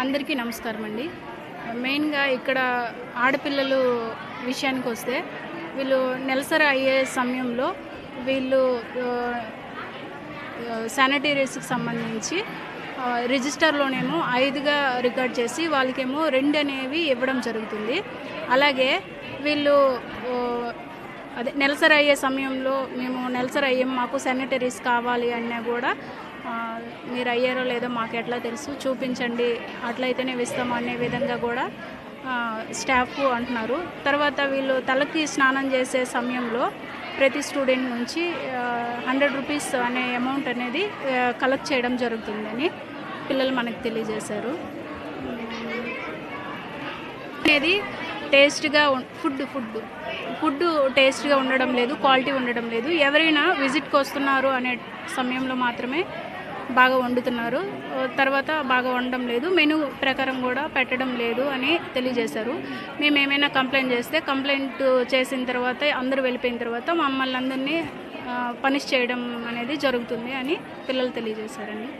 అందరికీ నమస్కారం అండి. మెయిన్‌గా ఇక్కడ ఆడపిల్లలు విషయానికి వస్తే వీళ్ళు నెలసరి అయ్యే సమయంలో వీళ్ళు ఆహ్, శానిటరీస్‌కి సంబంధించి రిజిస్టర్‌లోనేమో 5గా రికార్డ్ చేసి వాళ్ళకేమో 2 అనేవి ఇవ్వడం జరుగుతుంది. అలాగే వీళ్ళు ఆహ్, అదే నెలసరి అయ్యే సమయంలో మేము నెలసరి అయ్యాం, మాకు శానిటరీస్ కావాలి అన్నా కూడా మీరు అయ్యారో లేదో మాకు ఎట్లా తెలుసు, చూపించండి, అట్లయితేనే ఇస్తాము అనే విధంగా కూడా స్టాఫ్ అంటున్నారు. తర్వాత వీళ్ళు తలకి స్నానం చేసే సమయంలో ప్రతి స్టూడెంట్ నుంచి 100 రూపీస్ అనే అమౌంట్ అనేది కలెక్ట్ చేయడం జరుగుతుందని పిల్లలు మనకు తెలియజేశారు. అనేది టేస్ట్గా ఫుడ్ టేస్ట్గా ఉండడం లేదు, క్వాలిటీ ఉండడం లేదు. ఎవరైనా విజిట్కి వస్తున్నారు అనే సమయంలో మాత్రమే బాగా వండుతున్నారు, తర్వాత బాగా వండడం లేదు, మెనూ ప్రకారం కూడా పెట్టడం లేదు అని తెలియజేశారు. మేము ఏమైనా కంప్లైంట్ చేస్తే కంప్లైంట్ చేసిన తర్వాత అందరూ వెళ్ళిపోయిన తర్వాత మమ్మల్ని అందరినీ పనిష్ చేయడం అనేది జరుగుతుంది అని పిల్లలు తెలియజేశారండి.